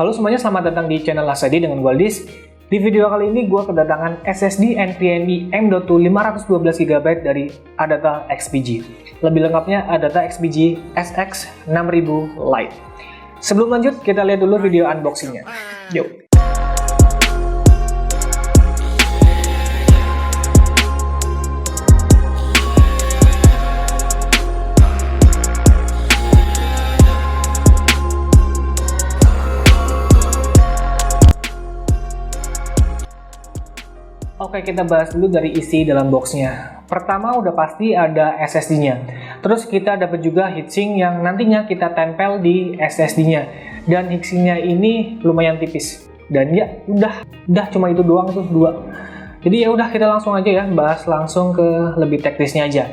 Halo semuanya, selamat datang di channel Asadi dengan gue Aldis. Di video kali ini gue kedatangan SSD NVMe M.2 512GB dari Adata XPG. Lebih lengkapnya Adata XPG SX6000 Lite. Sebelum lanjut, kita lihat dulu video unboxingnya. Yuk. Oke, kita bahas dulu dari isi dalam boxnya. Pertama udah pasti ada SSD-nya. Terus kita dapat juga heatsink yang nantinya kita tempel di SSD-nya. Dan heatsinknya ini lumayan tipis. Dan ya udah cuma itu doang tuh, dua. Jadi ya udah, kita langsung aja ya bahas langsung ke lebih teknisnya aja.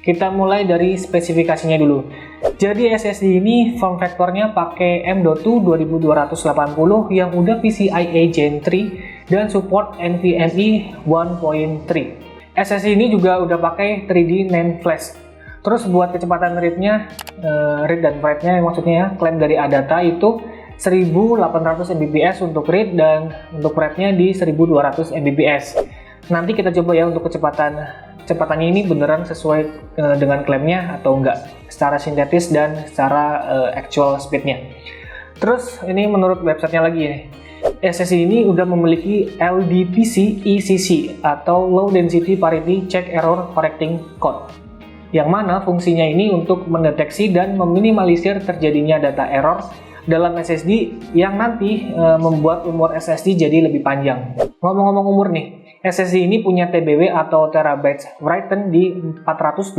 Kita mulai dari spesifikasinya dulu. Jadi SSD ini form factor-nya pakai M.2 2280 yang udah PCIe Gen 3 dan support NVMe 1.3. SSD ini juga udah pakai 3D NAND flash. Terus buat kecepatan read-nya, read dan write-nya maksudnya ya, klaim dari Adata itu 1800 Mbps untuk read dan untuk write-nya di 1200 Mbps. Nanti kita coba ya untuk kecepatannya ini beneran sesuai dengan klaimnya atau enggak, secara sintetis dan secara actual speed-nya. Terus ini menurut websitenya lagi nih, SSD ini udah memiliki LDPC ECC atau Low Density Parity Check Error Correcting Code, yang mana fungsinya ini untuk mendeteksi dan meminimalisir terjadinya data error dalam SSD yang nanti membuat umur SSD jadi lebih panjang. Ngomong-ngomong umur nih, SSD ini punya TBW atau terabytes written di 480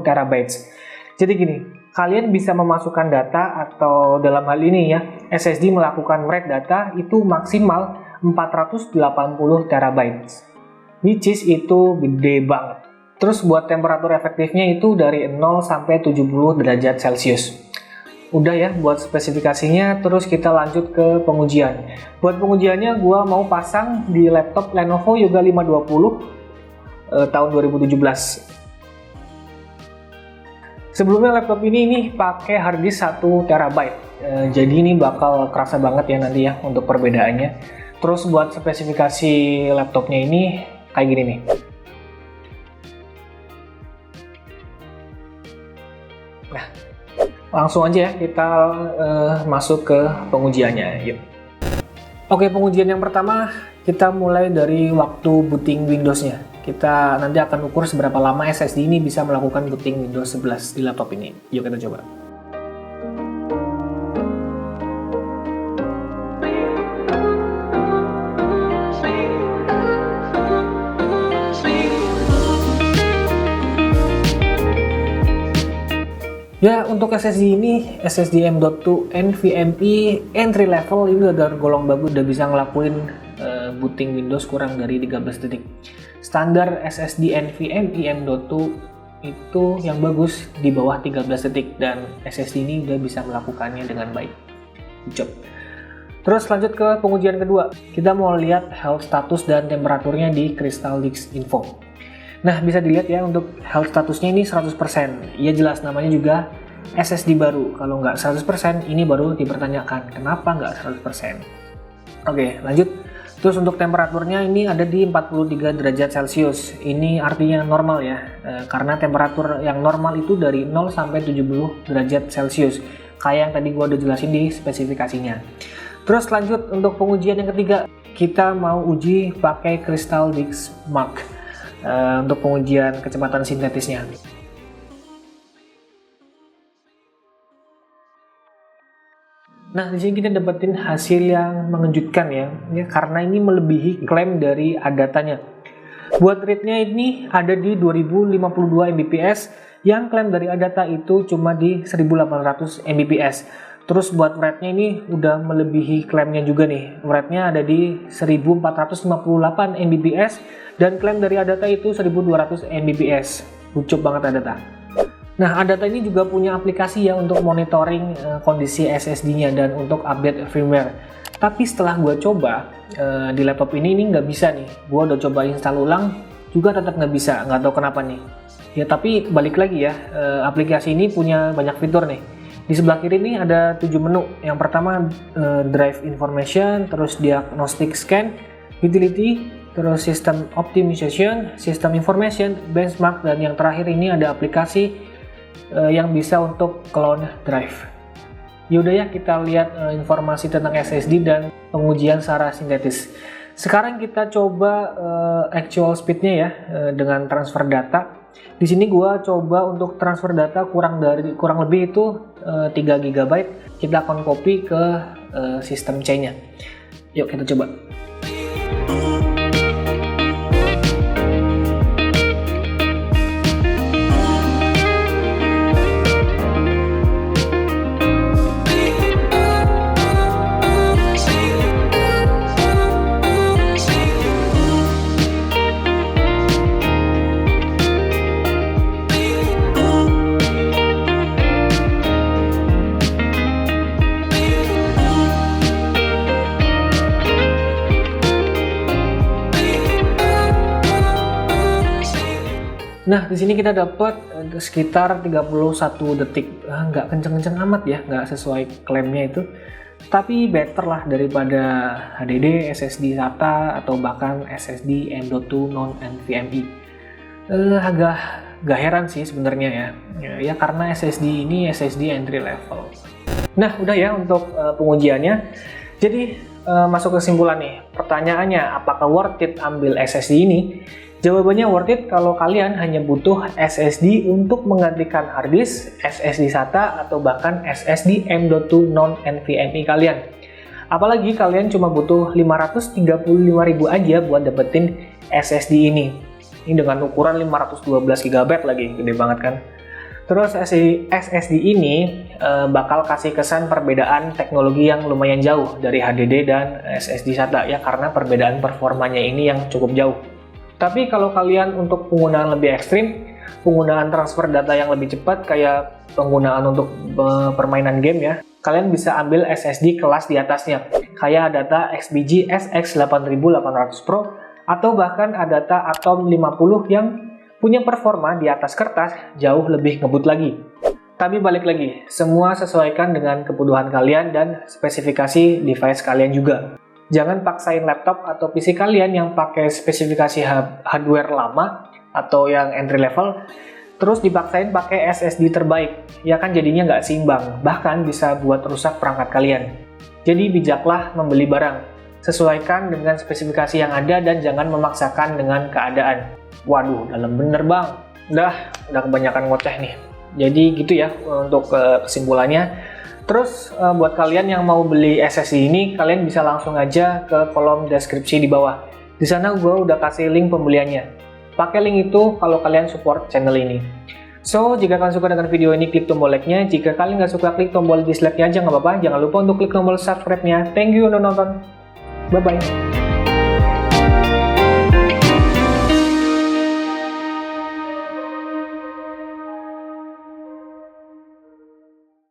terabytes. Jadi gini, kalian bisa memasukkan data atau dalam hal ini ya, SSD melakukan write data itu maksimal 480 terabytes. Which is itu gede banget. Terus buat temperatur efektifnya itu dari 0 sampai 70 derajat Celcius. Udah ya buat spesifikasinya, terus kita lanjut ke pengujian. Buat pengujiannya gua mau pasang di laptop Lenovo Yoga 520 tahun 2017. Sebelumnya laptop ini pakai harddisk 1 TB. Jadi ini bakal kerasa banget ya nanti ya untuk perbedaannya. Terus buat spesifikasi laptopnya ini kayak gini nih. Nah, langsung aja ya kita masuk ke pengujiannya. Yuk. Oke, pengujian yang pertama kita mulai dari waktu booting Windows-nya. Kita nanti akan ukur seberapa lama SSD ini bisa melakukan booting Windows 11 di laptop ini. Yuk kita coba. Ya, untuk SSD ini, SSD M.2 NVMe entry level ini udah tergolong bagus, udah bisa ngelakuin booting Windows kurang dari 13 detik. Standar SSD NVMe M.2 itu yang bagus di bawah 13 detik dan SSD ini udah bisa melakukannya dengan baik. Good job. Terus lanjut ke pengujian kedua. Kita mau lihat health status dan temperaturnya di Crystal Disk Info. Nah, bisa dilihat ya untuk health statusnya ini 100%. Ya jelas namanya juga SSD baru. Kalau nggak 100% ini baru dipertanyakan. Kenapa nggak 100%? Oke, lanjut. Terus untuk temperaturnya ini ada di 43 derajat Celcius. Ini artinya normal ya, karena temperatur yang normal itu dari 0 sampai 70 derajat Celcius. Kayak yang tadi gua udah jelasin di spesifikasinya. Terus lanjut untuk pengujian yang ketiga, kita mau uji pakai Crystal Disk Mark untuk pengujian kecepatan sintetisnya. Nah, di sini kita dapetin hasil yang mengejutkan ya, karena ini melebihi klaim dari Adatanya. Buat read-nya ini ada di 2052 Mbps, yang klaim dari Adata itu cuma di 1800 Mbps. Terus buat write-nya ini udah melebihi klaimnya juga nih. Write-nya ada di 1458 Mbps dan klaim dari Adata itu 1200 Mbps. Lucu banget Adata. Nah, Adata ini juga punya aplikasi ya untuk monitoring kondisi SSD-nya dan untuk update firmware. Tapi setelah gue coba di laptop ini nggak bisa nih. Gue udah coba install ulang, juga tetap nggak bisa. Nggak tahu kenapa nih. Ya tapi balik lagi ya, aplikasi ini punya banyak fitur nih. Di sebelah kiri ini ada 7 menu. Yang pertama drive information, terus diagnostic scan, utility, terus system optimization, system information, benchmark, dan yang terakhir ini ada aplikasi yang bisa untuk clone drive. Yaudah ya, kita lihat informasi tentang SSD dan pengujian secara sintetis. Sekarang kita coba actual speednya ya, dengan transfer data. Di sini gua coba untuk transfer data kurang lebih itu 3 GB. Kita akan copy ke sistem C-nya. Yuk kita coba. Nah, di sini kita dapat sekitar 31 detik. Nggak kenceng-kenceng amat ya, nggak sesuai klaimnya itu. Tapi better lah daripada HDD, SSD SATA, atau bahkan SSD M.2 non-NVMe. Agak gak heran sih sebenarnya ya. Ya karena SSD ini SSD entry level. Nah, udah ya untuk pengujiannya. Jadi masuk kesimpulan nih. Pertanyaannya, apakah worth it ambil SSD ini? Jawabannya worth it kalau kalian hanya butuh SSD untuk menggantikan hard disk, SSD SATA, atau bahkan SSD M.2 non-NVMe kalian. Apalagi kalian cuma butuh 535.000 aja buat dapetin SSD ini. Ini dengan ukuran 512 GB lagi, gede banget kan. Terus SSD ini bakal kasih kesan perbedaan teknologi yang lumayan jauh dari HDD dan SSD SATA ya, karena perbedaan performanya ini yang cukup jauh. Tapi kalau kalian untuk penggunaan lebih ekstrim, penggunaan transfer data yang lebih cepat, kayak penggunaan untuk permainan game ya, kalian bisa ambil SSD kelas di atasnya, kayak data XBG SX8800 Pro, atau bahkan Adata Atom 50 yang punya performa di atas kertas jauh lebih ngebut lagi. Tapi balik lagi, semua sesuaikan dengan kebutuhan kalian dan spesifikasi device kalian juga. Jangan paksain laptop atau PC kalian yang pakai spesifikasi hardware lama atau yang entry level, terus dipaksain pakai SSD terbaik. Ya kan jadinya nggak seimbang, bahkan bisa buat rusak perangkat kalian. Jadi bijaklah membeli barang. Sesuaikan dengan spesifikasi yang ada dan jangan memaksakan dengan keadaan. Waduh, dalam bener bang. Udah kebanyakan ngoceh nih. Jadi gitu ya untuk kesimpulannya. Terus buat kalian yang mau beli SSD ini, kalian bisa langsung aja ke kolom deskripsi di bawah. Di sana gue udah kasih link pembeliannya. Pakai link itu kalau kalian support channel ini. So, jika kalian suka dengan video ini, klik tombol like-nya. Jika kalian nggak suka, klik tombol dislike-nya aja nggak apa-apa. Jangan lupa untuk klik tombol subscribe-nya. Thank you udah nonton. Bye-bye.